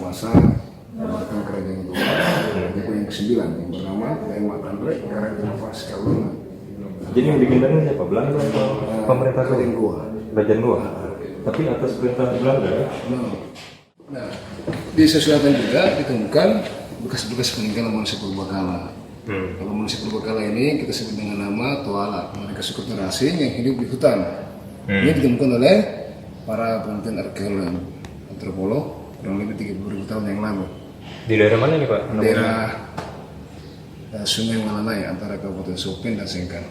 Masa tentang kerajaan Goa. Buku yang ke-9 yang bernama Lemak Andre Karya Nafas Kalungan. Jadi yang bikin Daniel siapa? Belanda atau pemerintah Kerajaan Goa? Kerajaan Goa. Tapi atas perintah Belanda ya? Nah, di selatan juga ditemukan bekas-bekas peninggalan manusia purbakala. Kalau manusia purbakala ini kita sebut dengan nama Toala. Mereka suku terasing yang hidup di hutan. Ini ditemukan oleh para penelitian arkeolog, antropolog kurang lebih 30.000 tahun yang lalu. Di daerah mana nih Pak? Daerah Sungai Malanai antara Kabupaten Sopen dan Sengkang.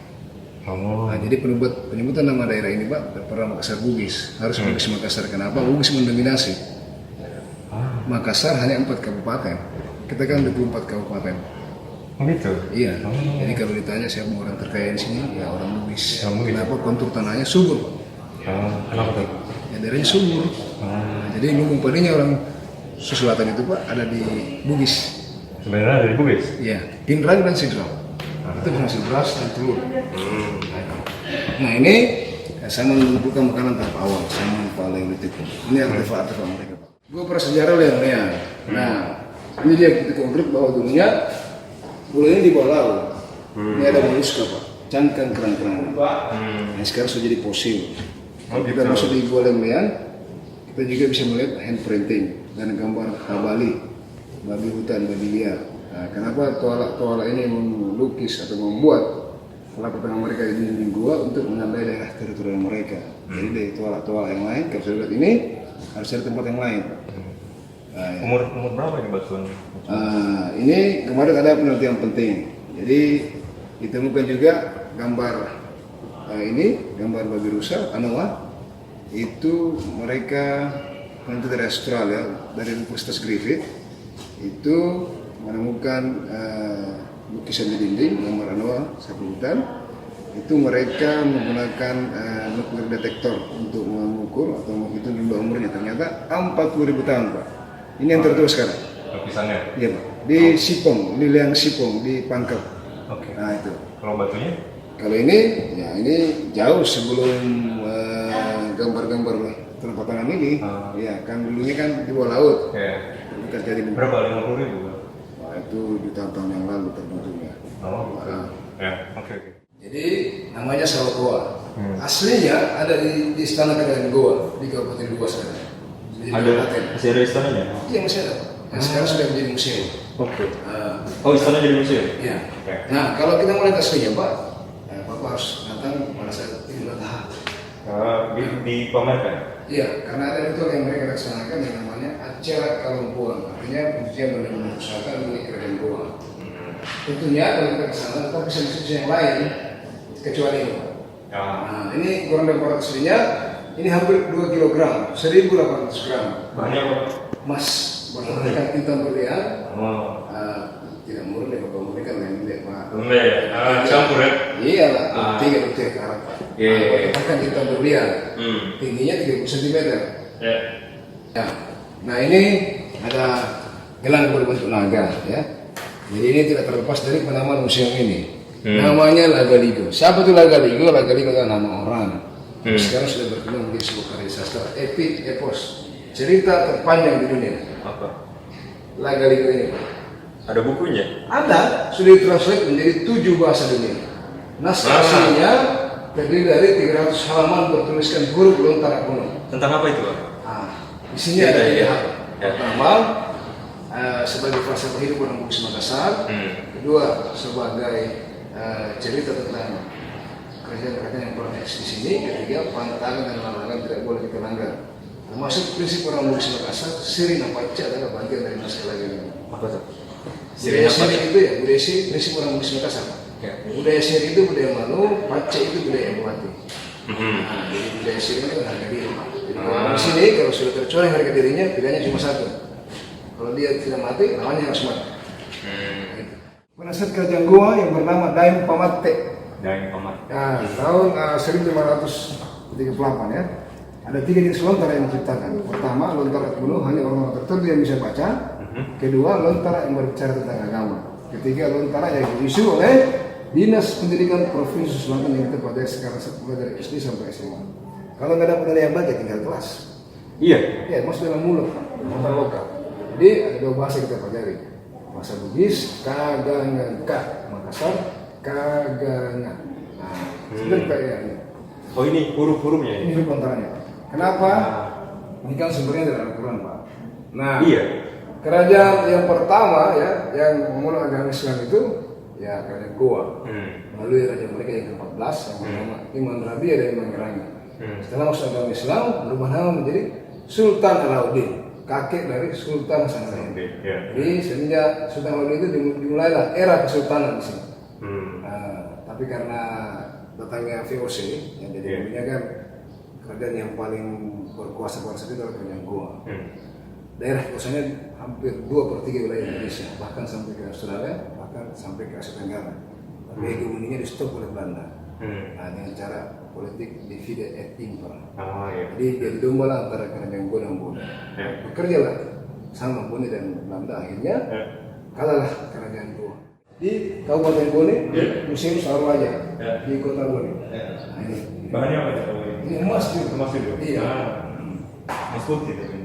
Oh. Nah, jadi penyebutan nama daerah ini Pak pertama Makassar Bugis. Harus Bugis Makassar. Kenapa? Bugis mendominasi. Makassar hanya 4 kabupaten. Kita kan 24 kabupaten. Gitu? Iya. Jadi kalau ditanya siapa orang terkaya di sini, ya orang Bugis. Orang Bugis. Kenapa? Kontur tanahnya subur. Kenapa tuh? Ya daerahnya subur. Nah, jadi lumbung padinya orang selatan itu Pak ada di Bugis. Sebenarnya dari Bugis? Iya. Pinrang dan Sidrap. Itu penghasil beras dan telur. Nah ini saya mengumpulkan makanan tahap awal, sama paleolitik. Ini artefak-artefak mereka Pak. Gue prasejarah Leon. Nah ini dia kita konkret bahwa dulunya pulau ini di bawah laut. Ini ada moluska Pak, cangkang kerang-kerang. Nah sekarang sudah jadi fosil. Kalau kita masuk di Gua Lemlean, kita juga bisa melihat handprinting dan gambar kabali, babi hutan, babi liar. Nah, kenapa toala ini melukis atau membuat telapak tangan mereka di dinding gua untuk menandai daerah teritorial mereka. Jadi dari toala yang lain, kalau saya lihat ini harus ada tempat yang lain. Nah, ya. Umur berapa ini batuan? Ini kemarin ada penelitian penting. Jadi ditemukan juga gambar gambar babi rusa, anoa. Itu mereka peneliti dari Australia, dari Universitas Griffith. Itu menemukan lukisan di dinding gambar anoa sapi hutan. Itu mereka menggunakan nuklir detektor untuk mengukur atau menghitung jumlah umurnya. Ternyata 40.000 tahun Pak. Ini yang tertulis sekarang. Lukisannya? Iya Pak. Di Sipong, di Liang Sipong, di Pangkep. Oke. Nah itu. Kalau batunya? Kalau ini, ya ini jauh sebelum gambar-gambar telapak tangan ini. Ya kan dulunya kan di bawah laut. Iya. Bukan jadi Berapa? 50.000? Wah, itu jutaan tahun yang lalu terbentuknya. Oh, gitu. Ya, oke. Jadi namanya Sawah Goa. Aslinya ada di Istana Kerajaan Goa di Kabupaten Goa sekarang. Jadi Masih ada istananya? Iya masih ada. Yang sekarang sudah menjadi museum. Oke. Oh, istana jadi museum? Iya. Oke. Nah kalau kita melihat aslinya Pak, Bapak harus datang pada saat Idul Adha. Dipamerkan? Iya, karena ada ritual yang mereka laksanakan yang namanya acara kalumpuan, artinya pencucian benda-benda pusaka milik kerajaan Goa. Tentunya kalau kita ke sana kita bisa mencuci yang lain kecuali ini. Nah, ini kurang dari 400 aslinya, ini hampir 2 kg, 1.800 gram. Banyak Pak? Emas berharga intan berlian. Tidak murni Bapak murni kan yang milik Pak. Campur ya? Iya lah, 3 detik ke arah Pak. Iya. Bahkan intan berlian, tingginya 30 cm. Ya. Ya. Nah ini ada gelang berbentuk naga ya. Jadi ini tidak terlepas dari penamaan museum ini. Namanya Lagaligo. Siapa itu Lagaligo? Lagaligo adalah nama orang. Sekarang sudah berkembang menjadi sebuah karya sastra epik, epos, cerita terpanjang di dunia. Apa? Lagaligo ini. Ada bukunya? Ada, sudah ditranslate menjadi 7 bahasa dunia. Naskah aslinya terdiri dari 300 halaman bertuliskan huruf lontara kuno. Tentang apa itu Pak? Di sini ada 3 hal. Pertama, sebagai falsafah hidup orang Bugis Makassar. Kedua, sebagai cerita tentang kerajaan-kerajaan yang pernah eksis di sini. Ketiga, pantangan dan larangan tidak boleh kita langgar. Termasuk prinsip orang Bugis Makassar, siri napaca adalah bagian dari naskah Lagaligo. Apa tuh? Budaya siri itu ya, budaya siri prinsip orang Bugis Makassar. Budaya siri itu budaya Manu, paca itu budaya Embawati. Nah, jadi budaya siri itu harga diri. Jadi kalau di sini kalau sudah tercoreng harga dirinya, pilihannya cuma satu. Kalau dia tidak mati, lawannya harus mati. Pada saat kerajaan Goa yang bernama Daeng Pamatte. Daeng Pamatte. Nah, tahun 1538 ya. Ada 3 jenis lontara yang diciptakan. Pertama, lontara kuno hanya orang-orang tertentu yang bisa baca. Kedua, lontara yang berbicara tentang agama. Ketiga, lontara yang diisi oleh Dinas Pendidikan Provinsi Selatan yang kita pada sekarang mulai dari SD sampai SMA. Kalau nggak dapat nilai yang baik, tinggal kelas. Iya. Ya, masuk dalam mulut, lokal. Jadi ada dua bahasa kita pelajari. Bahasa Bugis, Kaganga, Makassar, Kaganga. Nah, sebenarnya kayak ini. Oh ini huruf-hurufnya ini. Ini huruf antaranya. Kenapa? Ini kan sumbernya dari Al-Quran, Pak. Nah, Iya. kerajaan yang pertama ya, yang memulai agama Islam itu ya kerajaan Goa. Melalui raja mereka yang ke-14 yang bernama Imam Rabi'a dan Imam Rangi. Setelah masuk agama Islam, berubah nama menjadi Sultan Alauddin, kakek dari Sultan Hasanuddin. Jadi semenjak Sultan Alauddin itu dimulailah era kesultanan di sini. Tapi karena datangnya VOC yang jadi pemimpinnya kan kerajaan yang paling berkuasa pada saat itu adalah kerajaan Goa. Daerah kekuasaannya hampir 2/3 wilayah Indonesia, bahkan sampai ke Australia, bahkan sampai ke Asia Tenggara. Tapi hegemoninya di stop oleh Belanda. Nah, dengan cara politik divide et impera. Jadi dia domba lah antara kerajaan Goa dan Bonda. Bekerja lah sama Bonda dan Belanda, akhirnya kalahlah kerajaan Goa. Di Kabupaten Bone, museum Saruaja di kota Bone. Nah, ini. Bahannya apa ya? Ini emas juga. Emas itu? Iya. Emas putih tapi.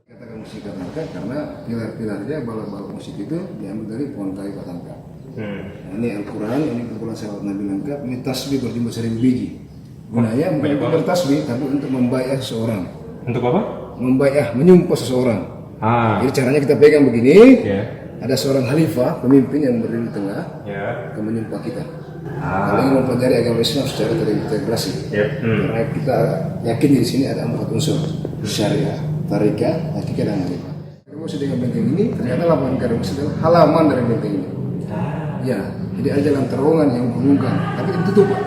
Katakan musik Batangka karena pilar-pilarnya bala-bala musik itu diambil dari pohon kayu Batangka. Nah, ini Al-Quran, ini kumpulan sahabat Nabi lengkap, ini tasbih berjumlah 1000 biji. Gunanya bukan untuk bertasbih, tapi untuk membayar seseorang. Untuk apa? Membayar, menyumpah seseorang. Jadi caranya kita pegang begini. Ada seorang khalifah, pemimpin yang berdiri di tengah, akan menyumpah kita. Kalau ingin mempelajari agama Islam secara terintegrasi, karena kita yakin di sini ada 4 unsur: syariah, tarikah, hakikat, dan khalifah. Maksud dengan benteng ini, ternyata lapangan Karamus adalah halaman dari benteng ini. Ya, jadi ada jalan terowongan yang menghubungkan, tapi ditutup Pak,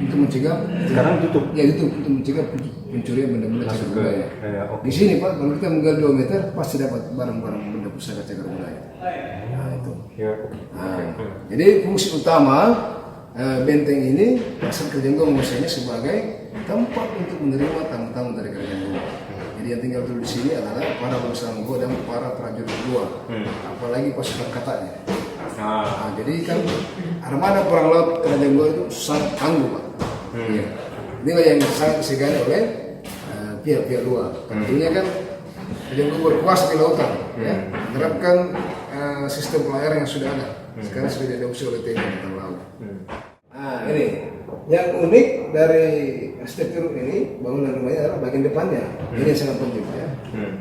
untuk mencegah. Sekarang tutup. Ya itu untuk mencegah pencurian benda-benda cagar budaya. Di sini Pak, kalau kita menggali 2 meter, pasti dapat barang-barang benda pusaka cagar budaya. Nah itu. Jadi fungsi utama benteng ini, dasar kerajaan Goa menguasainya sebagai tempat untuk menerima tamu-tamu dari kerajaan Goa. Jadi yang tinggal dulu di sini adalah para bangsa Goa dan para prajurit Goa, apalagi pasukan katanya. Nah, jadi kan armada perang laut kerajaan Goa itu sangat tangguh Pak. Ya. Inilah yang sangat disegani oleh pihak-pihak luar. Tentunya kan kerajaan Goa berkuasa di lautan, ya. Menerapkan sistem pelayaran yang sudah ada. Sekarang sudah diadopsi oleh TNI Angkatan Laut. Nah ini yang unik dari arsitektur ini, bangunan rumahnya adalah bagian depannya. Ini yang sangat penting ya.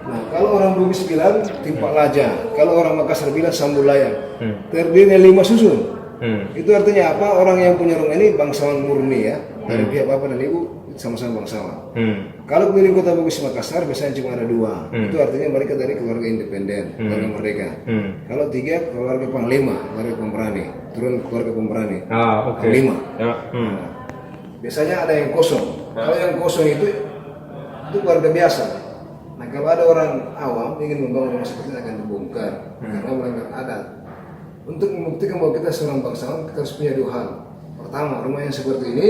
Nah kalau orang Bugis bilang Timpak Laja, kalau orang Makassar bilang Sambulayang, terdiri dari 5 susun. Itu artinya apa? Orang yang punya rumah ini bangsawan murni ya, dari pihak bapak dan ibu sama-sama bangsawan. Kalau pemilik kota Bugis Makassar biasanya cuma ada 2. Itu artinya mereka dari keluarga independen, keluarga merdeka. Kalau 3 keluarga panglima, keluarga pemberani, turun keluarga pemberani. Panglima. Nah, biasanya ada yang kosong. Kalau yang kosong itu keluarga biasa. Nah kalau ada orang awam ingin membangun rumah seperti ini akan dibongkar karena melanggar adat. Untuk membuktikan bahwa kita seorang bangsawan, kita harus punya 2 hal. Pertama, rumah yang seperti ini.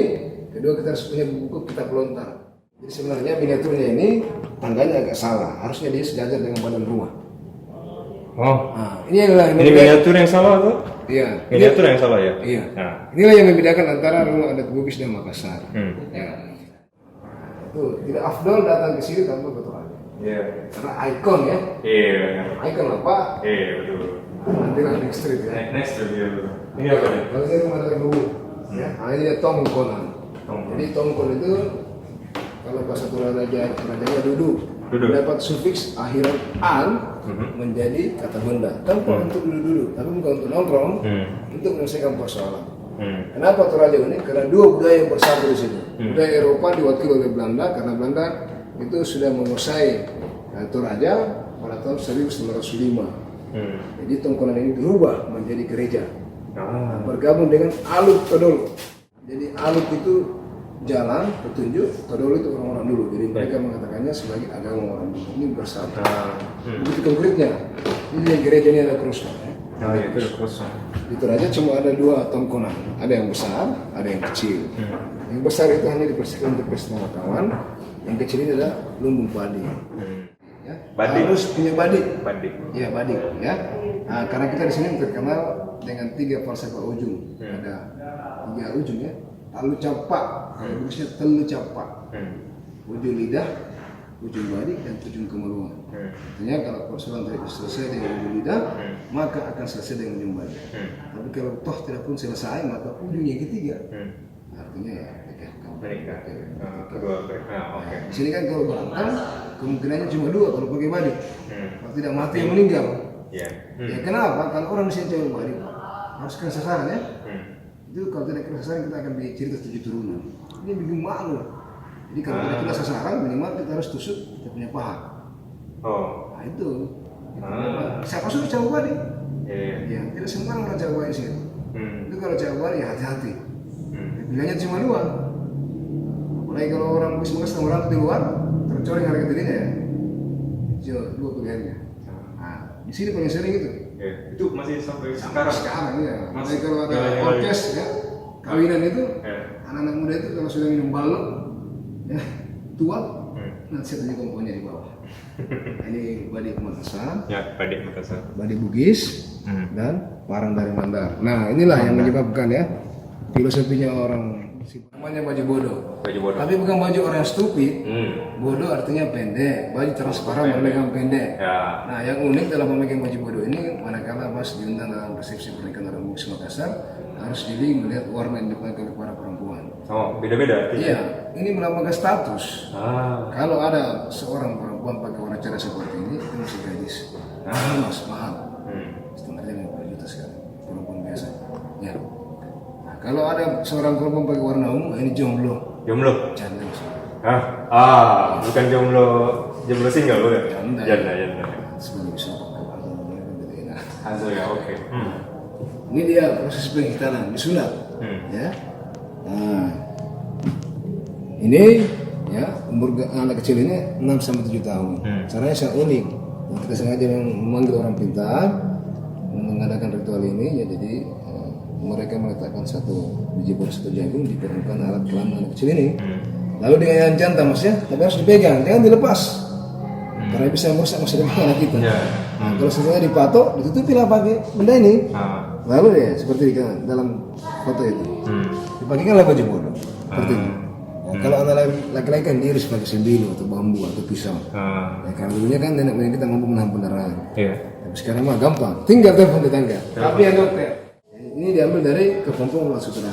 Kedua, kita harus punya buku kitab lontar. Jadi sebenarnya miniaturnya ini tangganya agak salah. Harusnya dia sejajar dengan badan rumah. Nah, ini adalah ini miniatur yang salah tuh? Iya. Miniatur yang salah ya? Iya. Inilah yang membedakan antara rumah adat Bugis dan Makassar. Ya. Tuh, tidak afdol datang ke sini tanpa ketuaan. Iya. Karena ikon ya. Iya. Ikon apa? Iya betul. Nanti lah next street ya. Next review dulu. Ini apa nih? Kalau ini rumah dari Luwu. Ya, nah ini dia Tongkonan. Jadi Tongkon itu kalau bahasa Toraja duduk. Dapat sufiks akhiran an menjadi kata benda. Tempat untuk duduk-duduk, tapi bukan untuk nongkrong, untuk menyelesaikan persoalan. Kenapa Toraja unik? Karena 2 budaya yang bersatu di sini. Budaya Eropa diwakili oleh Belanda karena Belanda itu sudah menguasai Toraja pada tahun 1905. Jadi Tongkonan ini berubah menjadi gereja. Bergabung dengan Alut Todolo. Jadi Alut itu jalan, petunjuk, Todolo itu orang-orang dulu. Jadi mereka mengatakannya sebagai agama orang dulu. Ini bersatu. Begitu konkretnya. Ini gereja ini ada kerusuhan. Ya. Itu ada kosong. Di Toraja cuma ada 2 Tongkonan. Ada yang besar, ada yang kecil. Yang besar itu hanya dipersiapkan untuk pesta kawan. Yang kecil ini adalah lumbung padi. Ya. Badik. Harus punya badik. Badik. Ya badik. Ya. Nah, karena kita di sini terkenal dengan 3 falsafah ujung. Ada 3 ujung ya. Talu capak, Bugusnya telu capak. Ujung lidah, ujung balik dan ujung kemaluan. Artinya kalau persoalan tidak selesai dengan ujung lidah, maka akan selesai dengan ujung balik. Tapi kalau toh tidak pun selesai, maka ujung yang ketiga, artinya ya menikah. Kedua, oke. Di sini kan kalau berantem, kemungkinannya cuma dua kalau pakai balik. Kalau tidak mati yang meninggal. Ya kenapa? Kalau orang di sini cewek balik, harus kena sasaran ya. Itu kalau tidak kena sasaran kita akan cerita 7 turunan. Ini bikin malu. Jadi kalau tidak kena sasaran minimal kita harus tusuk kita punya paha. Nah itu. Siapa suruh cewek balik? Ya, tidak semua orang cewek balik sih. Itu kalau cewek balik ya hati-hati. Pilihannya cuma dua. Apalagi kalau orang bisa sama orang di luar tercoreng harga dirinya ya. Itu dua pilihannya. Nah, di sini paling sering itu. Itu masih sampai sekarang. Sekarang ya. Masih kalau ada orkes ya, kawinan itu, anak-anak muda itu kalau sudah minum balok, ya tua, nanti saya komponnya di bawah. Ini Badik Makassar. Ya, Badik Makassar. Badik Bugis dan Parang dari Mandar. Nah, inilah yang menyebabkan ya filosofinya orang namanya baju bodoh. Baju bodoh. Tapi bukan baju orang stupid. Bodoh artinya pendek. Baju transparan memegang pendek. Ya. Nah, yang unik dalam memegang baju bodoh ini, manakala Mas diundang dalam resepsi pernikahan orang Bugis Makassar, harus jeli melihat warna yang dipakai oleh para perempuan. Oh, beda-beda. Iya, ini melambangkan status. Ah. Kalau ada seorang perempuan pakai warna cerah seperti ini, itu masih gadis. Mahal mas, mahal. Setengahnya 50 juta sekarang, perempuan biasa. Ya. Nah, kalau ada seorang perempuan pakai warna ungu, ini jomblo. Jomblo? Janda mas. Bukan jomblo single bukan? Janda. Janda. Sebagai bisa pakai Hasil ya, oke. Ini dia proses penghitanan, disunat. Ya. Nah, ini ya umur anak kecil ini 6 sampai 7 tahun. Caranya sangat unik. Kita sengaja memanggil orang pintar mengadakan ritual ini ya, jadi mereka meletakkan satu biji bola, satu jagung di permukaan alat kelamin anak kecil ini. Lalu dengan yang jantan mas ya, tapi harus dipegang, jangan dilepas. Karena bisa merusak masa depan anak kita. Nah, kalau setelah dipatok, ditutupilah pakai benda ini. Lalu ya seperti dalam foto itu. Dipakai baju bodoh seperti ini. Nah, kalau anak laki-laki kan diiris pakai sembilu atau bambu atau pisau. Ya, karena dulunya kan nenek moyang kita mampu menahan pendarahan. Tapi sekarang mah gampang, tinggal telepon tetangga. Tapi ya dokter, ini diambil dari kepompong ulat sutra.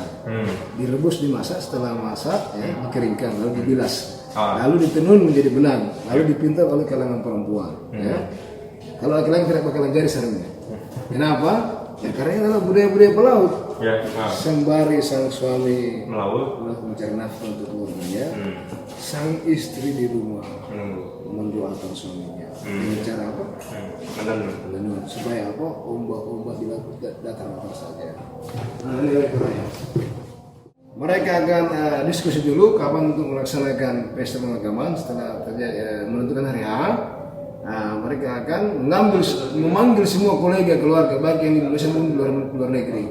Direbus, dimasak, setelah masak ya, dikeringkan lalu dibilas. Lalu ditenun menjadi benang, lalu dipintal oleh kalangan perempuan. Ya. Kalau laki-laki tidak bakalan jadi sarungnya. Kenapa? Ya karena ini adalah budaya-budaya pelaut. Sembari sang suami Melaut mencari nafkah untuk keluarganya, sang istri di rumah mendoakan suaminya. Dengan cara apa? Menenun. Supaya apa? Ombak-ombak datang saja. Nah, ini adalah mereka akan diskusi dulu kapan untuk melaksanakan pesta pemakaman. Setelah menentukan hari H, mereka akan memanggil semua kolega keluarga baik yang di Indonesia maupun di luar negeri.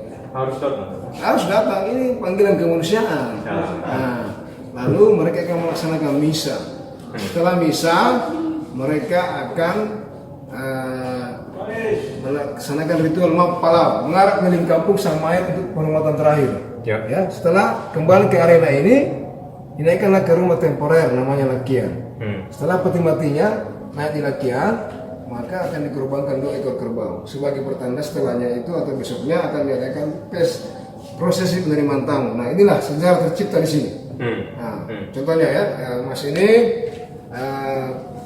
Harus datang. Ini panggilan kemanusiaan. Lalu mereka akan melaksanakan misa. Setelah misa, mereka akan melaksanakan ritual mapala, mengarah keliling kampung sang mayat untuk penghormatan terakhir. Ya, setelah kembali ke arena ini, dinaikkanlah ke rumah temporer namanya lakian. Setelah peti matinya naik di lakian, maka akan dikorbankan 2 ekor kerbau sebagai pertanda. Setelahnya itu atau besoknya akan diadakan prosesi penerimaan tamu. Nah, inilah sejarah tercipta di sini. Nah, contohnya ya, Mas ini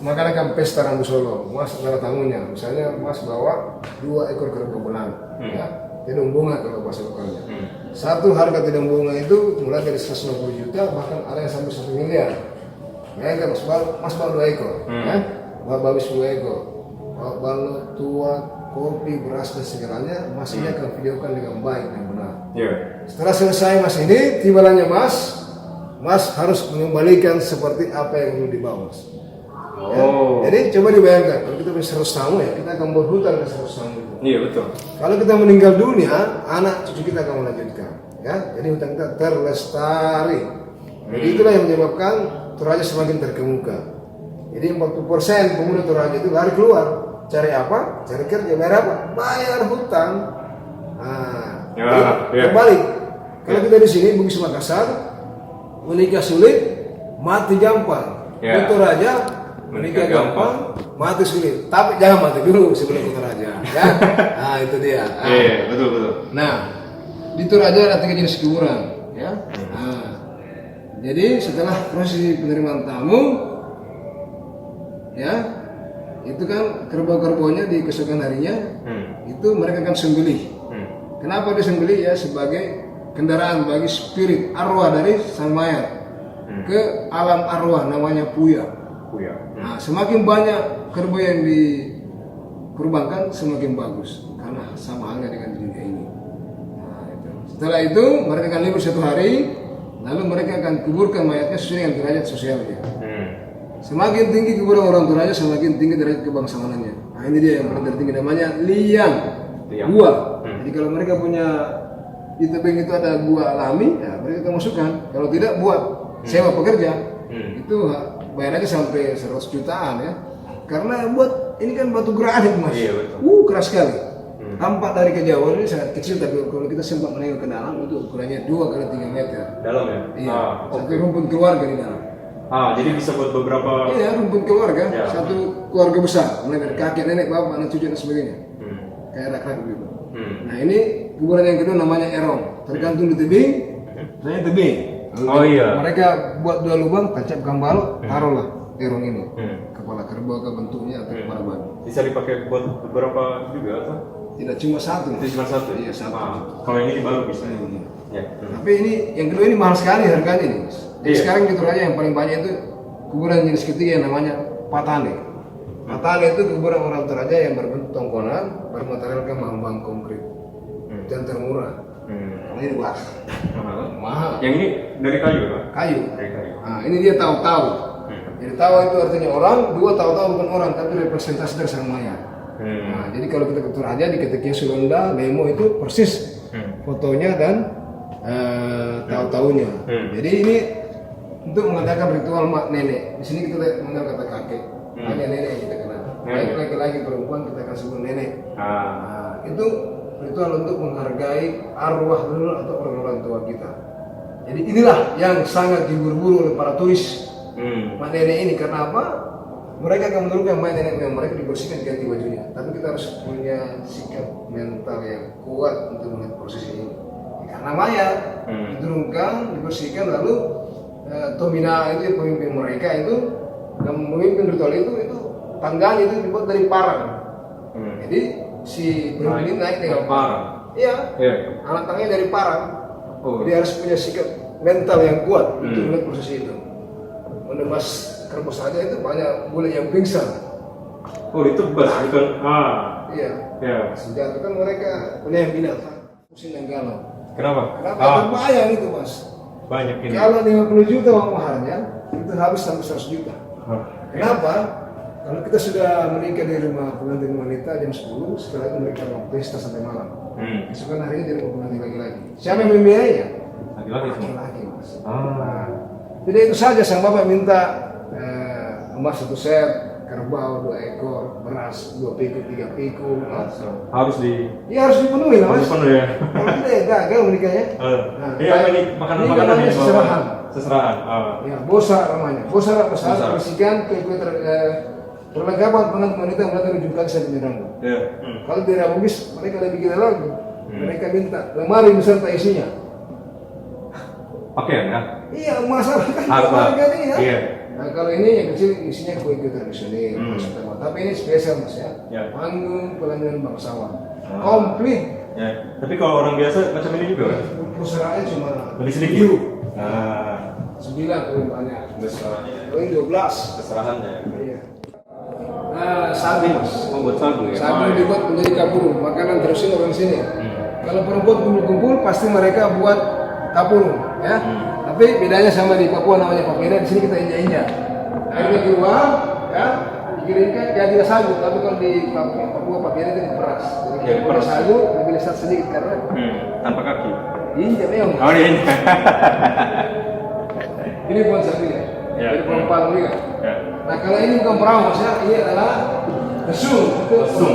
mengadakan pesta Rambu Solo. Mas adalah tamunya. Misalnya Mas bawa 2 ekor kerbau belang. Ya. Tidung bunga kalau bahasa lokalnya. Satu harga tidung bunga itu mulai dari 150 juta, bahkan ada yang sampai 1 miliar. Ya, Mas bawa 2 ekor, ya, bawa babis 2 ekor, bawa balok, tua, kopi, beras dan segalanya. Mas ini akan videokan dengan baik dan benar. Setelah selesai Mas ini, tibalannya Mas harus mengembalikan seperti apa yang dulu dibawa Mas. Ya. Jadi coba dibayangkan, kalau kita punya 100 tamu ya, kita akan berhutang ke 100 tamu itu. Iya betul. Kalau kita meninggal dunia, anak cucu kita akan melanjutkan. Ya, jadi hutang kita terlestari. Jadi itulah yang menyebabkan Toraja semakin terkemuka. Jadi 40% pemuda Toraja itu lari keluar. Cari apa? Cari kerja. Bayar apa? Bayar hutang. Kembali. Kalau kita di sini Bugis Makassar, menikah sulit, mati gampang. Di Toraja Menikah gampang, mati sulit. Tapi jangan mati dulu sebelum ke Toraja. Ya, nah itu dia. Iya, betul. Nah, di Toraja ada 3 jenis kuburan, ya. Nah, jadi setelah prosesi penerimaan tamu, ya, itu kan kerbau-kerbaunya di keesokan harinya, itu mereka akan sembelih. Kenapa disembelih? Ya sebagai kendaraan bagi spirit arwah dari sang mayat ke alam arwah namanya Puya. Nah, semakin banyak kerbau yang dikurbankan semakin bagus karena sama halnya dengan dunia ini. Nah, itu. Setelah itu mereka akan libur 1 hari, lalu mereka akan kuburkan mayatnya sesuai dengan derajat sosialnya. Semakin tinggi kuburan orang Toraja, semakin tinggi derajat kebangsawanannya. Nah ini dia yang paling tertinggi namanya liang, gua. Jadi kalau mereka punya di tebing itu ada gua alami, ya mereka akan masukkan. Kalau tidak buat sewa pekerja, itu bayar aja sampai 100 jutaan ya. Karena buat ini kan batu granit mas, keras sekali. Tampak dari kejauhan ini sangat kecil, tapi kalau kita sempat menengok ke dalam itu ukurannya 2 kali 3 meter. Dalam ya? Iya, sampai rumpun keluarga di dalam. Jadi bisa buat beberapa. Iya, rumpun keluarga, satu keluarga besar, mulai dari kakek, nenek, bapak, anak cucu dan sebagainya. Kayak rak-rak gitu. Nah ini kuburan yang kedua namanya erong, tergantung di tebing, saya tebing. Mereka buat 2 lubang, tancap gambal, taruhlah erong ini. Kepala kerbau ke bentuknya atau kepala babi. Bisa dipakai buat beberapa juga atau? Tidak cuma satu. Itu cuma satu. Iya, satu. Kalau yang ini baru bisa. Ya. Tapi ini yang kedua ini mahal sekali harganya nih, Mas. Jadi sekarang di Toraja yang paling banyak itu kuburan jenis ketiga yang namanya patane. Patane itu kuburan orang Toraja yang berbentuk tongkonan, bermaterialkan bahan konkret dan termurah. Ini wah mahal. Yang ini dari kayu, Pak? Kayu. Dari kayu. Nah ini dia tahu-tahu. Jadi tahu itu artinya orang, 2 tahu-tahu bukan orang tapi representasi dari sang mayat. Nah, jadi kalau kita ke Toraja di Ketekia Sulanda, Lemo itu persis fotonya dan tahu-tahunya. Jadi ini untuk mengadakan ritual mak nenek. Di sini kita mengenal kata kakek, hanya nenek yang kita kenal. Baik laki-laki perempuan kita akan sebut nenek. Nah, itu ritual untuk menghargai arwah dulu atau orang-orang tua kita. Jadi inilah yang sangat diburu-buru oleh para turis mak nenek ini. Karena apa? Mereka akan menurunkan mayat nenek mereka dibersihkan ganti bajunya. Tapi kita harus punya sikap mental yang kuat untuk melihat prosesi ini. Karena mayat diturunkan, dibersihkan, lalu Tomina itu yang pemimpin mereka itu yang memimpin ritual itu tangganya itu dibuat dari parang. Jadi si pemimpin naik dengan parang. Iya. Anak tangannya dari parang. Dia harus punya sikap mental yang kuat untuk melihat prosesi itu. Menebas kerbau saja itu banyak bule yang pingsan. Ditebas bukan? Iya. Senjata kan mereka punya yang binatang, pusing dan galau. Kenapa? Terbayang itu mas. Banyak ini. Kalau 50 juta uang mahalnya, itu habis sampai 100 juta. Kenapa? Kalau kita sudah menikah di rumah pengantin wanita jam 10, setelah itu mereka mau pesta sampai malam. Keesokan harinya di rumah pengantin laki-laki. Siapa yang membiayainya? Laki-laki mas. Jadi itu saja sang bapak minta emas 1 set, kerbau 2 ekor, beras 2 pikul, 3 pikul. Harus harus dipenuhi lah mas. Harus dipenuhi ya. Kalau tidak ya gagal menikahnya. Ini makanan-makanan ini seserahan. Ya, bosa namanya. Bosa bersihkan kue-kue perlengkapan pengantin wanita mulai dari ujung kaki sampai rambut. Kalau tidak habis mereka lebih gila lagi. Mereka minta lemari beserta isinya. Pakaian ya? Iya, masalah kan ini ya. Nah kalau ini yang kecil isinya kue-kue tradisional, tapi ini spesial mas ya. Panggung pelaminan bangsawan, komplit. Tapi kalau orang biasa macam ini juga kan? Pusaranya cuma lebih sedikit. 9 banyak. Besarnya. Ini 12. Keserahannya. Iya. Sagu mas. Membuat sagu ya. Sagu dibuat menjadi kapur, makanan tradisional orang sini. Kalau perempuan kumpul-kumpul pasti mereka buat kapur, ya. Tapi bedanya sama di Papua namanya papeda, di sini kita injak-injak. Airnya keluar, ya, dikirimkan ya tidak sagu, tapi kalau di Papua papeda itu diperas. Jadi kalau sagu lebih lezat sedikit karena tanpa kaki. Injak memang. Ini. Ini bukan sagu ya. Jadi perempuan juga. Nah kalau ini bukan perahu mas ya, ini adalah lesung. Itu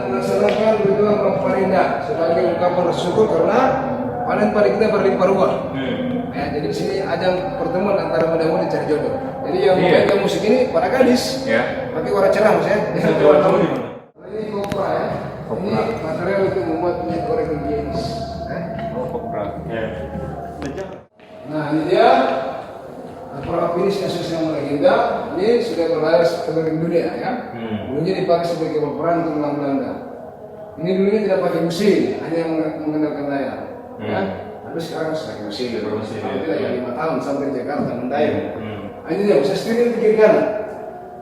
melaksanakan ritual Romparinda sebagai ungkapan bersyukur karena panen padi kita berlimpah ruah. Ya, jadi di sini ajang pertemuan antara muda-mudi cari jodoh. Jadi yang memainkan musik ini para gadis. Ya. Pakai warna cerah mas ya. Bisa coba tahu di mana? Ini kopra ya. Kopra. Ini material untuk membuat minyak goreng higienis. Oh, kopra. Ya. Nah ini dia produk finish kasus yang legenda. Ini sudah berlayar keliling dunia ya. Dulunya dipakai sebagai kapal perang untuk melawan Belanda. Ini dulunya tidak pakai mesin, hanya mengandalkan layar. Ya. Tapi sekarang sudah pakai mesin. Kalau tidak ya 5 tahun sampai Jakarta mendayung. Ini dia bisa setir di kiri kanan.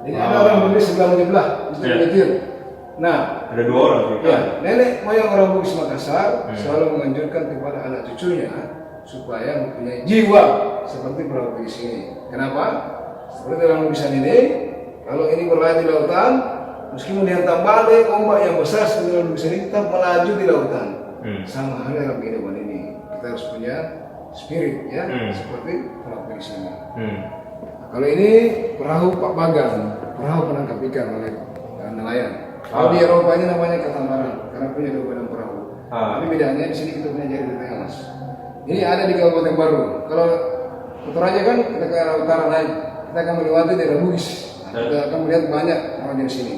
Jadi ada orang berdiri sebelah menyebelah untuk menyetir. Nah, ada 2 orang tuh. Ya, nenek moyang orang Bugis Makassar selalu menganjurkan kepada anak cucunya supaya mempunyai jiwa seperti perahu Bugis ini. Kenapa? Seperti dalam lukisan ini, kalau ini berlayar di lautan, meskipun dihantam badai, ombak yang besar seperti dalam lukisan ini tetap melaju di lautan. Sama halnya dalam kehidupan ini, kita harus punya spirit ya, seperti perahu Bugis ini. Kalau ini perahu Pak Bagang, perahu penangkap ikan oleh nelayan. Kalau di Eropa ini namanya katamaran, karena punya 2 badan perahu. Tapi bedanya di sini kita punya jari di tengah mas. Ini ada di Kabupaten Baru. Kalau Toraja kan kita ke arah utara naik, kita akan melewati daerah Bugis. Kita akan melihat banyak orang di sini.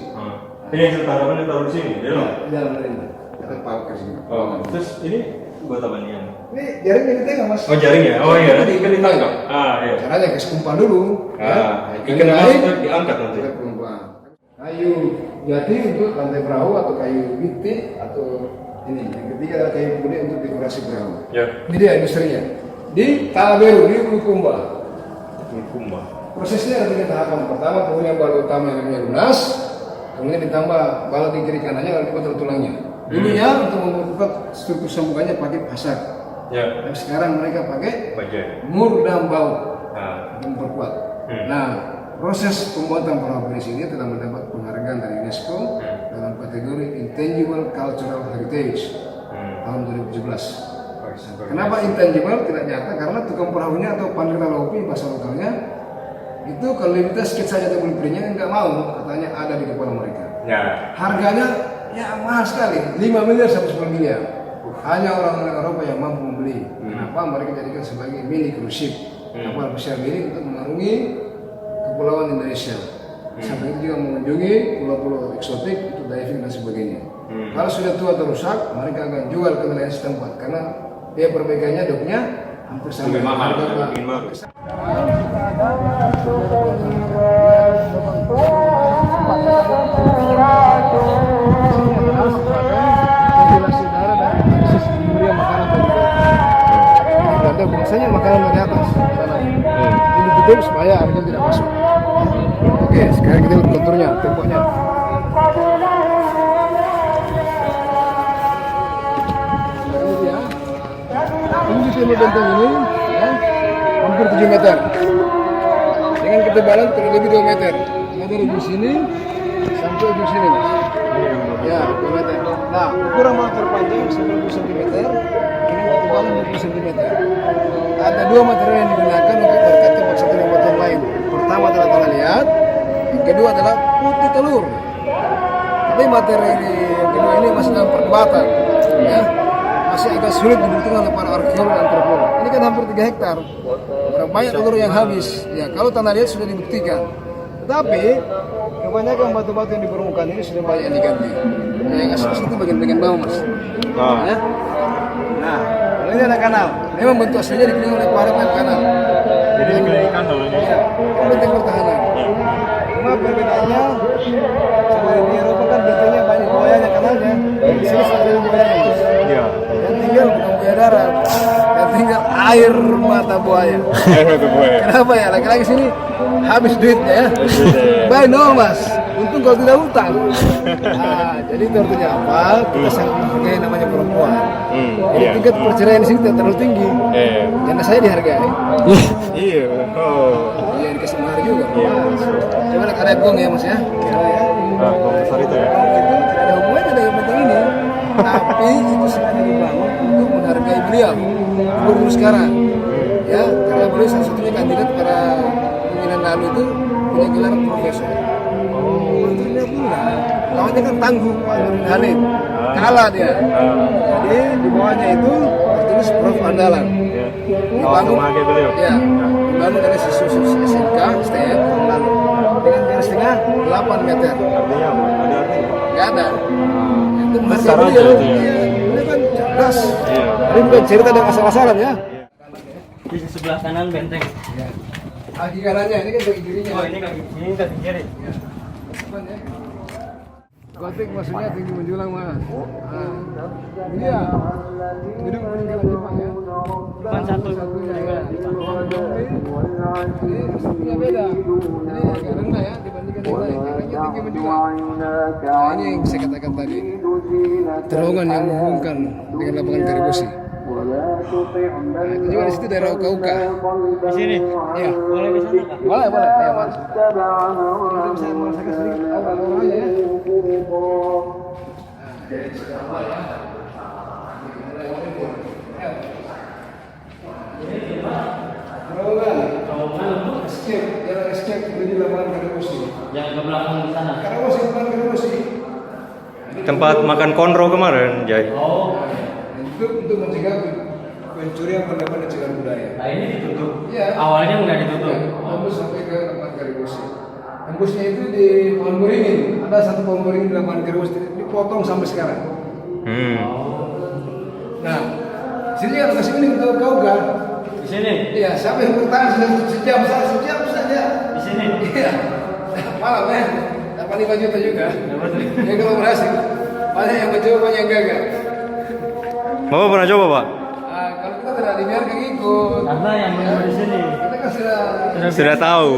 Ini yang tangkapan ditaruh di sini, ya? Di dalam ini. Kita pakai ke sini. Terus ini buat apa nih? Ini jaringnya di tengah mas. Oh jaring ya? Oh iya, Ini ikan ditangkap. Iya. Caranya kasih kumpan dulu. Ikan naik diangkat nanti. Kita kumpan. Kayu jati untuk lantai perahu atau kayu biti atau ini. Yang ketiga adalah kayu putih untuk dekorasi perahu. Ya. Ini dia industrinya. Di Talaberu, di Bulukumba. Bulukumba. Prosesnya ada 3 tahapan. Pertama, punya balut utama yang namanya lunas. Kemudian ditambah balut di kiri kanannya lalu dipotong tulangnya. Dulunya untuk memperkuat struktur sambungannya pakai pasar. Ya. Tapi sekarang mereka pakai Baja. mur dan baut untuk memperkuat. Nah, proses pembuatan perahu Bugis ini telah mendapat penghargaan dari UNESCO dalam kategori Intangible Cultural Heritage tahun 2017. Kenapa intangible tidak nyata? Karena tukang perahunya atau Pandita Lopi bahasa lokalnya itu kalau kita sketsa saja atau blueprintnya nggak mau, katanya ada di kepala mereka. Ya. Harganya ya mahal sekali, 5 miliar sampai 10 miliar. Hanya orang-orang Eropa yang mampu membeli. Kenapa? Mereka jadikan sebagai mini cruise ship, kapal besar ini untuk mengarungi kepulauan Indonesia. Sampai itu juga mengunjungi pulau-pulau eksotik untuk diving dan sebagainya. Kalau sudah tua atau rusak, mereka akan jual ke nelayan setempat karena dia perbaikannya dopnya hampir sama. Lebih mahal, bikin baru. Ada biasanya makanan dari atas. Ini ditutup supaya airnya tidak masuk. Oke, sekarang kita lihat konturnya, temboknya. Ini dia. Ini tembok benteng ini, ya, hampir 7 meter. Dengan ketebalan kurang lebih 2 meter. Dari sini sampai di sini, mas. Ya, 2 meter. Nah, ukuran bawah terpanjang 90 cm. Ini ketebalan 20 cm. Ada 2 material yang digunakan untuk berkat tempat satu dengan yang lain. Pertama adalah tanah liat, yang kedua adalah putih telur. Tapi materi yang kedua ini masih dalam perdebatan, ya. Masih agak sulit dibuktikan oleh para arkeolog dan antropolog. Ini kan hampir 3 hektar. Berapa banyak telur yang habis? Ya, kalau tanah liat sudah dibuktikan. Tetapi kebanyakan batu-batu yang di permukaan ini sudah banyak yang diganti. Nah, yang asli itu bagian-bagian bawah, mas. Ya. Nah, ini ada kanal. Memang bentuk aslinya dikelilingi oleh parit dan kanal. Jadi dikelilingi kanal ini. Ya, benteng pertahanan. Cuma perbedaannya, seperti di Eropa kan bentengnya banyak buayanya kanalnya. Di sini ada buayanya, mas. Iya. Yang tinggal bukan buaya darat, yang tinggal air mata buaya. Kenapa ya? Laki-laki sini habis duitnya ya. Baik no mas. Untung kalau tidak utang. Nah, jadi itu artinya apa? Kita sangat menghargai namanya perempuan. Jadi tingkat perceraian di sini tidak terlalu tinggi. Karena saya dihargai. Iya. Oh. Iya dikasih mahar juga. Cuma ada gong ya mas ya. Gong besar itu ya. Gong itu tidak ada hubungannya dengan penting ini. Tapi itu sengaja dibangun untuk menghargai beliau. Gubernur sekarang. Ya, karena beliau salah satunya kandidat pada pemilihan lalu itu punya gelar profesor. Menterinya pula, lawannya kan tangguh Pak Nurdin Halid, kalah dia. Jadi di bawahnya itu artinya kampus prof andalan. Ya. Oh, sama kayak beliau. Ya, dibangun dari susu SMK STM tahun lalu dengan garis tengah 8 meter. Artinya apa? Ada artinya? Nggak ada. Itu Besar masih aja beliau. itu ya. Iya, ini kan cerdas. Iya. Ini bukan cerita dan asal-asalan ya. Di sebelah kanan benteng. Ya. Kaki kanannya ini kan kaki kirinya. Oh, ini kaki kiri. Depan ya. Gotik maksudnya tinggi menjulang mas. Iya. Gedung peninggalan Jepang ya. Bukan Satunya ya. Ini satunya beda. Ini agak rendah ya dibandingkan yang lain. Karena tinggi menjulang. Nah ini yang saya katakan tadi. Terowongan yang menghubungkan dengan lapangan Karibosi. Nah, itu juga di situ daerah Uka-Uka. Di sini. Iya. Boleh ke sana kak? Boleh. Ayo masuk. Kita bisa merasakan sedikit aura-auranya ya. Terowongan. Escape, jalan escape menuju lapangan Karibosi. Yang ke belakang di sana. Karibosi, lapangan Karibosi. Tempat makan konro kemarin, Jai. Oh, Untuk mencegah pencurian benda-benda cagar budaya. nah ini ditutup. Iya. Awalnya nggak ditutup. Ya, tembus sampai ke lapangan Karibosi. Tembusnya itu di pohon beringin. Ada satu pohon beringin di lapangan Karibosi dipotong sampai sekarang. Nah, sini kan kasih ini untuk kau kan? Di sini. Iya, siapa yang bertahan sejam saja. Di sini. Iya, malam ya. 85 juta juga. Ya kalau berhasil, banyak yang mencoba, banyak yang gagal. Bapak pernah coba, Pak? Kalau kita tidak dibiarkan ikut, Karena yang menunggu di sini. kita kan sudah Sudah tahu.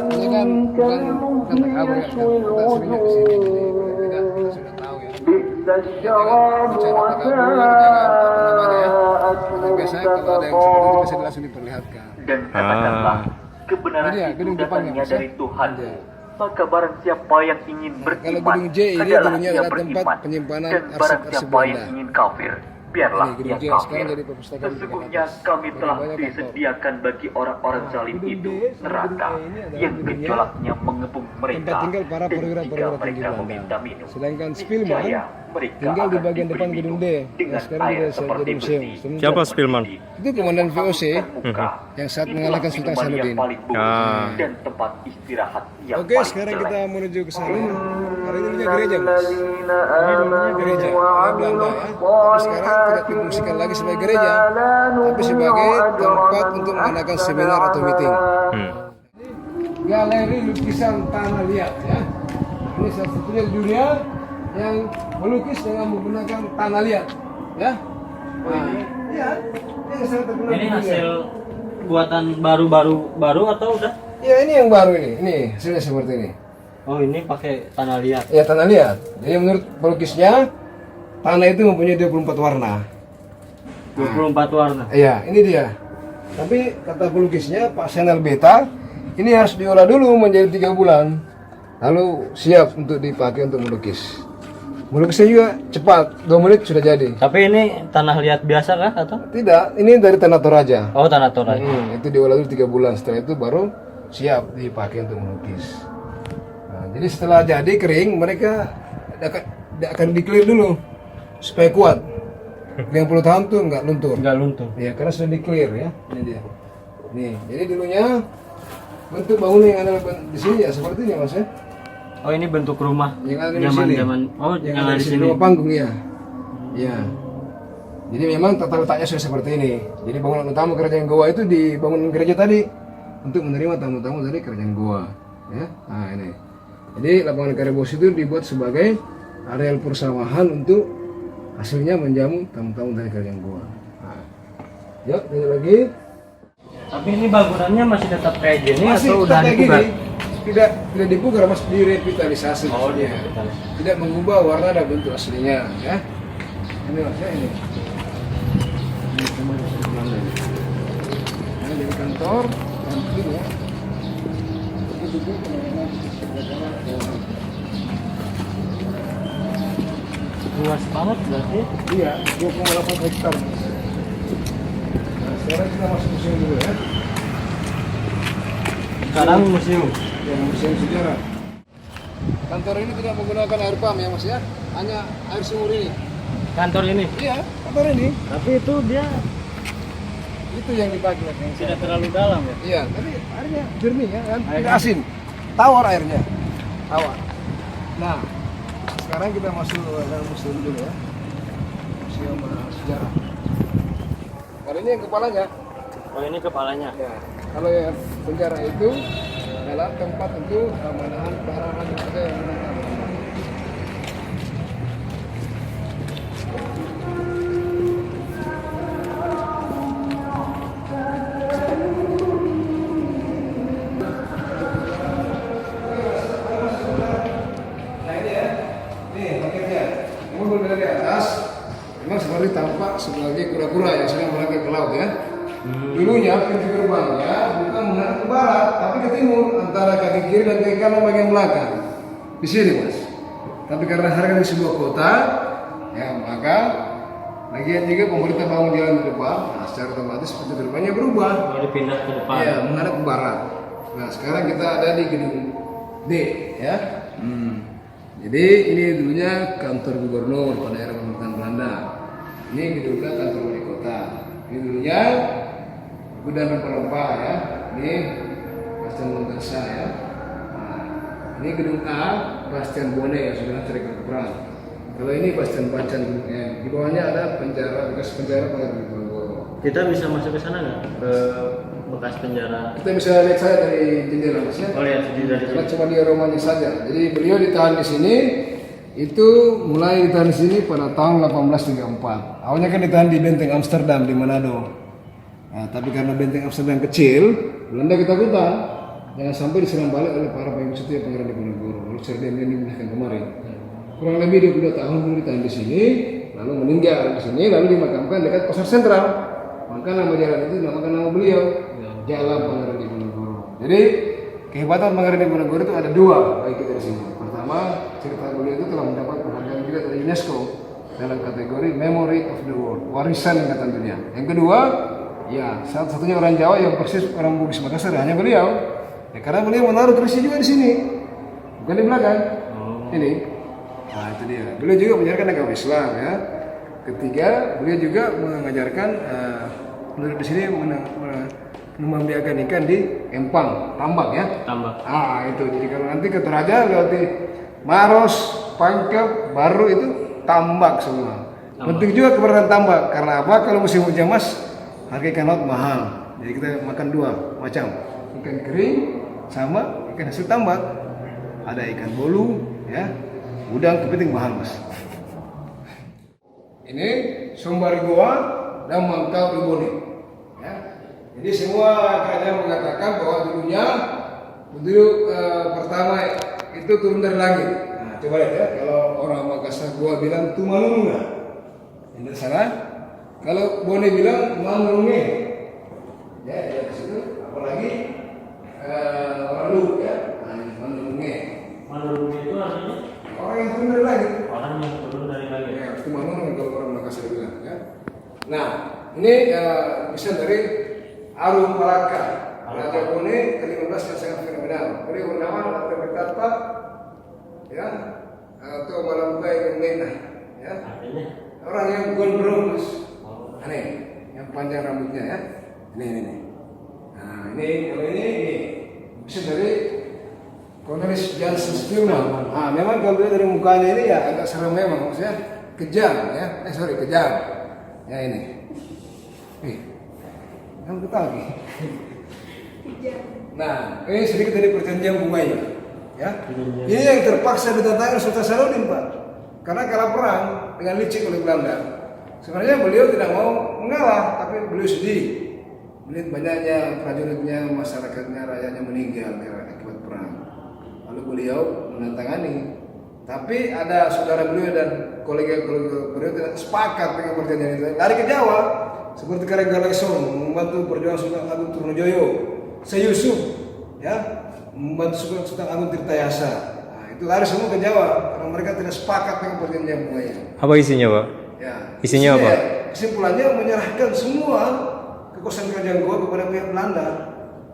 ini kan bukan takabur ya, kita sebenarnya ke sini, jadi kita sudah tahu ya. Jangan bicara takabur, jangan biasanya kalau ada yang seperti itu bisa langsung diperlihatkan. Dan katakanlah kebenaran Ini ya, itu gedung depannya, datangnya Mas, ya? dari Tuhan. Iya. Maka barang siapa yang ingin Kalau beriman gedung J ini adalah dulunya ia adalah tempat beriman. penyimpanan Dan barang arsip-arsip siapa yang Belanda. ingin kafir, biarlah Ini gedung ia J kafir. sekarang jadi perpustakaan Sesungguhnya Jakarta. kami Jadi telah banyak kantor. disediakan bagi orang-orang zalim gedung itu D sama neraka gedung E ini adalah yang gedungnya gejolaknya mengepung mereka. tempat tinggal para Dan perwira-perwira jika tinggi mereka Belanda. meminta minum, Sedangkan Spilman niscaya mereka tinggal di akan bagian diberi depan gedung D, minum yang dengan sekarang air jadi seperti museum. besi. Semenjak Siapa Spilman? itu komandan VOC Terbuka. yang saat Itulah mengalahkan Sultan minuman yang Sanuddin. paling bagus Ah. dan tempat istirahat yang Oke, paling sekarang jelek. kita menuju ke sana. Karena ini punya gereja, Mas. Ini dulunya gereja, orang Belanda ya. Tapi sekarang tidak difungsikan lagi sebagai gereja, tapi sebagai tempat untuk mengadakan seminar atau meeting. Galeri lukisan tanah liat ya. Ini salah satunya di dunia yang melukis dengan menggunakan tanah liat, ya. Nah, iya, ini yang sangat terkenal Ini di dunia. hasil buatan baru atau udah? Ya ini yang baru ini hasilnya seperti ini. Oh ini pakai tanah liat. Ya tanah liat. Jadi menurut pelukisnya tanah itu mempunyai 24 warna. 24 warna. Iya, ini dia. Tapi kata pelukisnya Pak Senel Beta, ini harus diolah dulu menjadi 3 bulan. Lalu siap untuk dipakai untuk melukis. Melukisnya juga cepat, 2 menit sudah jadi. Tapi ini tanah liat biasa kah atau? Tidak, ini dari tanah Toraja. Oh tanah toraja. Itu diolah dulu 3 bulan. Setelah itu baru siap dipakai untuk melukis. Nah, jadi setelah jadi kering, mereka akan di-clear dulu supaya kuat. 50 tahun tuh nggak luntur. Enggak luntur. Ya, karena sudah di-clear ya. Ini dia. Nih, jadi dulunya bentuk bangunan yang ada di sini ya seperti ini Mas ya. Oh ini bentuk rumah. Yang ada di sini. Oh yang yang ada ada di di sini sini. rumah panggung ya. Ya. Jadi memang tata letaknya sudah seperti ini. Jadi bangunan utama kerajaan Goa itu di bangunan gereja tadi untuk menerima tamu-tamu dari kerajaan Goa. Ya. Nah, ini. Jadi lapangan Karibosi itu dibuat sebagai areal persawahan untuk hasilnya menjamu tamu-tamu dari kerajaan Goa. Nah. Yuk, lanjut lagi. Tapi ini bangunannya masih tetap kayak gini Masih atau tetap udah kayak dipugar? gini. Tidak dipugar, Mas, direvitalisasi. Oh, Ya. direvitalisasi. Tidak mengubah warna dan bentuk aslinya, ya. Ini Mas, ya ini. Ini kembali ke Belanda ini. Nah, jadi kantor, kantor ya. Itu juga penanganan kebakaran keuangan. Luas banget berarti. Iya, 2,8 hektar. Mas. Nah, sekarang kita masuk museum dulu ya. Sekarang museum. Ya, museum sejarah. Kantor ini tidak menggunakan air pump ya Mas ya. hanya air sumur ini. Kantor ini. Iya, kantor ini. Tapi itu dia Itu yang dipakai. tidak terlalu dalam ya. Iya, tapi airnya jernih ya kan, tidak asin. Tawar airnya. Tawar. Nah, sekarang kita masuk dalam museum dulu ya. Museum sejarah. Kalau ini yang kepalanya. Oh ini kepalanya. Ya. Kalau yang penjara itu adalah tempat untuk menahan barang ada yang menangkap. Nah ini ya, nih paketnya. Kamu boleh dari atas. Memang seperti tampak sebagai kura-kura yang sedang berangkat ke laut ya. Dulunya pintu gerbangnya bukan menghadap ke barat, tapi ke timur antara kaki kiri dan kaki kanan bagian belakang. Di sini mas. Tapi karena harga di sebuah kota, ya maka lagian juga pemerintah bangun jalan di depan, nah, secara otomatis pintu gerbangnya berubah. Jadi pindah ke depan. Ya menghadap ke barat. Nah sekarang kita ada di gedung D, ya. Jadi ini dulunya kantor gubernur pada era pemerintahan Belanda. Ini gedungnya kantor wali kota. Ini dulunya gudang rempah-rempah ya. Ini Bastian Montersa ya. Nah, ini gedung A, Bastian Bone yang sudah terikat perang. Kalau ini Bastian Bacan ya. Di bawahnya ada penjara, bekas penjara Pengadilan Diponegoro. Kita bisa masuk ke sana nggak? Ke bekas penjara. Kita bisa lihat saya dari jendela mas ya. Oh lihat dari Karena sini. cuma dia romanya saja. Jadi beliau ditahan di sini. Itu mulai ditahan di sini pada tahun 1834. Awalnya kan ditahan di Benteng Amsterdam di Manado. Nah, tapi karena Benteng Amsterdam kecil, Belanda ketakutan. Jangan sampai diserang balik oleh para pengikut setia Pangeran Diponegoro. Lalu Ferdinand dimulihkan kemarin. Kurang lebih 22 tahun dulu ditahan di sini, lalu meninggal di sini, lalu dimakamkan dekat pasar sentral. Maka nama jalan itu dinamakan nama beliau, Jalan Pangeran Diponegoro. Jadi kehebatan Pangeran Diponegoro itu ada dua baik kita di sini. Pertama, cerita beliau itu telah mendapat penghargaan juga dari UNESCO dalam kategori Memory of the World, warisan ingatan dunia. Yang kedua, ya satu-satunya orang Jawa yang persis orang Bugis Makassar hanya beliau. Ya karena beliau menaruh kerisnya juga di sini, bukan di belakang. Ini, nah itu dia. Beliau juga mengajarkan agama Islam ya. Ketiga, beliau juga mengajarkan menurut di sini membiarkan ikan di empang, tambak ya. Tambak. Ah itu. Jadi kalau nanti ke Toraja lewati Maros, Pangkep, Baru itu tambak semua. Penting juga keberadaan tambak. Karena apa? Kalau musim hujan mas, harga ikan laut mahal. Jadi kita makan dua macam, ikan kering sama ikan hasil tambak. Ada ikan bolu, ya, udang, kepiting mahal mas. Ini Sumbar Goa dan Mangkal Riboni. Ya. Jadi semua kerajaan mengatakan bahwa dulunya penduduk pertama itu turun dari langit. Nah, coba lihat ya, kalau orang Makassar Goa bilang Tumalunga, ini salah. Kalau Bone bilang Manunge, ya di situ. Apalagi orang Luhut ya, Manunge. Manurunge itu artinya Orang yang turun dari langit. orang yang turun dari langit. Ya, Tumalunga kalau orang Makassar bilang ya. Nah, ini bisa dari Arum Palaka, Raja Bone ke-15 yang sangat fenomenal. Beliau bernama Ratu Betapa, ya, atau Malambai Menah, ya. Artinya Orang yang gondrong, mas. Aneh, yang panjang rambutnya ya. Ini. Nah, ini kalau ini bisa dari Cornelis Jansen Stillman. Ah, memang kalau dia dari mukanya ini ya agak serem memang, maksudnya kejam ya. Kejam. Ya ini. Kamu ketahui lagi. Nah, ini sedikit dari perjanjian Bungaya. Ya. Ini yang terpaksa ditandatangani Sultan Saladin, Pak. Karena kalah perang dengan licik oleh Belanda. Sebenarnya beliau tidak mau mengalah, tapi beliau sedih melihat banyaknya prajuritnya, masyarakatnya, rakyatnya meninggal akibat perang. Lalu beliau menandatangani. Tapi ada saudara beliau dan kolega-kolega beliau tidak sepakat dengan perjanjian itu. Lari ke Jawa, seperti Karang Galesong membantu perjuangan Sultan Agung Trunojoyo, Syekh Yusuf, ya, membantu Sultan Agung Tirtayasa. Nah, itu lari semua ke Jawa karena mereka tidak sepakat dengan perjanjian Bungaya. Apa isinya, Pak? Ya, Isinya apa? Kesimpulannya menyerahkan semua kekuasaan kerajaan Goa kepada pihak Belanda.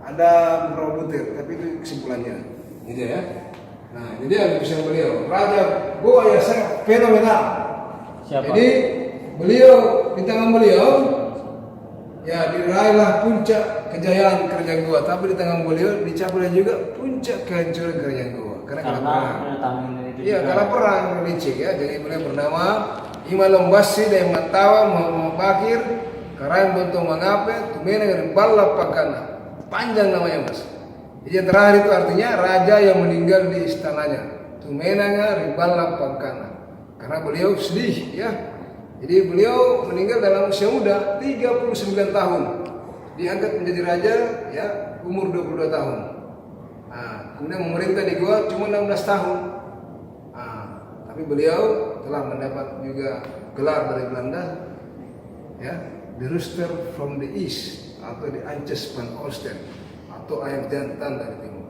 Ada beberapa butir, tapi itu kesimpulannya. Gitu ya. Nah, ini dia lukisan beliau. Raja Goa yang sangat fenomenal. Siapa? Jadi beliau di tangan beliau ya diraihlah puncak kejayaan kerajaan Goa, tapi di tangan beliau dicapai juga puncak kehancuran kerajaan Goa karena kalah perang. Iya, kalah perang licik ya. Jadi beliau bernama Imalombasi dan Matawa Muhammad Bakir Karang Bontong Mangape Tumena Rimbala Pakana. Panjang namanya Mas. Jadi yang terakhir itu artinya raja yang meninggal di istananya. Tumena Rimbala Pakana. Karena beliau sedih ya. Jadi beliau meninggal dalam usia muda 39 tahun. Diangkat menjadi raja ya umur 22 tahun. Nah, kemudian memerintah di Goa cuma 16 tahun. Tapi beliau telah mendapat juga gelar dari Belanda ya, the rooster from the east atau the Ances van Oosten atau ayam jantan dari timur.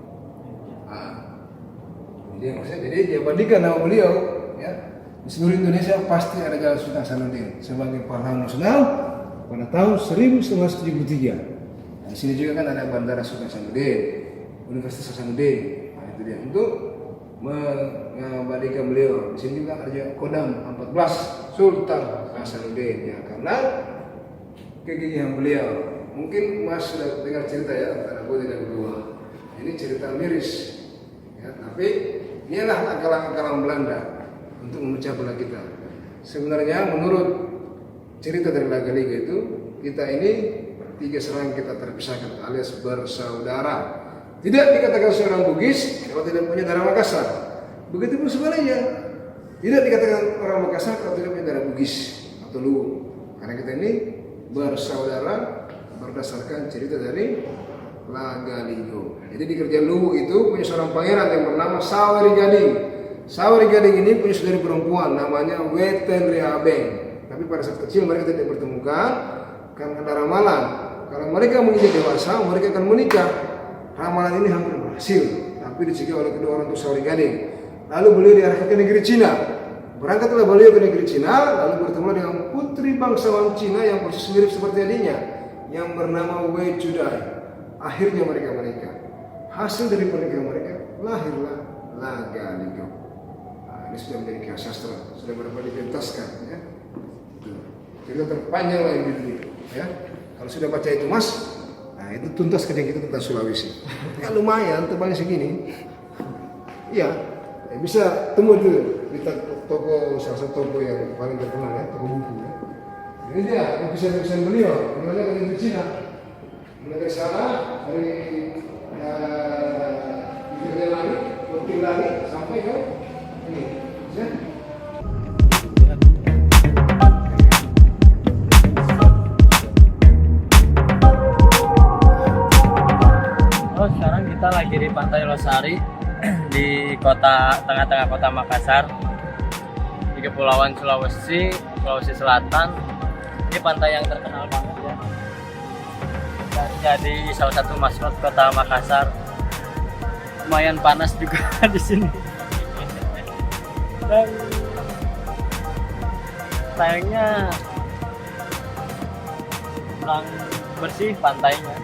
Jadi diabadikan nama beliau ya, di seluruh Indonesia pasti ada Jalan Sultan Hasanuddin sebagai pahlawan nasional pada tahun 1973. Di sini juga kan ada Bandara Sultan Hasanuddin, Universitas Hasanuddin. Nah, itu dia untuk mengabadikan beliau. Di sini juga ada Kodam 14 Sultan Hasanuddin ya, karena kegigihan beliau. Mungkin Mas sudah dengar cerita ya antara gue dan Goa. Ini cerita miris ya, tapi inilah akalan-akalan Belanda untuk memecah belah kita. Sebenarnya menurut cerita dari Laga Liga itu, kita ini 3 serangan kita terpisahkan alias bersaudara. Tidak dikatakan seorang Bugis kalau tidak punya darah Makassar. Begitu pun sebaliknya. Tidak dikatakan orang Makassar kalau tidak punya darah Bugis atau Luwu. Karena kita ini bersaudara berdasarkan cerita dari Laga Ligo. Jadi di kerajaan Luwu itu punya seorang pangeran yang bernama Saweri Gading. Saweri Gading ini punya saudari perempuan namanya Weten Riabeng. Tapi pada saat kecil mereka tidak bertemukan karena ada ramalan. Kalau mereka menjadi dewasa, mereka akan menikah. Ramalan ini hampir berhasil, tapi dicegah oleh kedua orang tua Saweri Gading. Lalu beliau diarahkan ke negeri Cina. Berangkatlah beliau ke negeri Cina, lalu bertemu dengan putri bangsawan Cina yang persis mirip seperti adiknya, yang bernama Wei Chudai. Akhirnya mereka menikah. Hasil dari pernikahan mereka lahirlah Laga Ligo. Ini sudah menjadi kisah sastra, sudah berapa dipentaskan ya. Cerita terpanjang lah yang di ya. Kalau sudah baca itu Mas, nah itu tuntas kerja kita tentang Sulawesi. Ya lumayan, tebalnya segini. Iya, ya, bisa temu dulu di toko, salah satu toko yang paling terkenal ya, toko buku ya. Ini dia lukisan-lukisan beliau, dimana dari Cina. Mulai dari sana, dari Kerja Langit, Bukti Langit, sampai ke ini. Ya. Sekarang kita lagi di Pantai Losari di tengah-tengah kota Makassar di Kepulauan Sulawesi Selatan. Ini pantai yang terkenal banget ya, dan jadi salah satu maskot kota Makassar. Lumayan panas juga di sini dan sayangnya kurang bersih pantainya.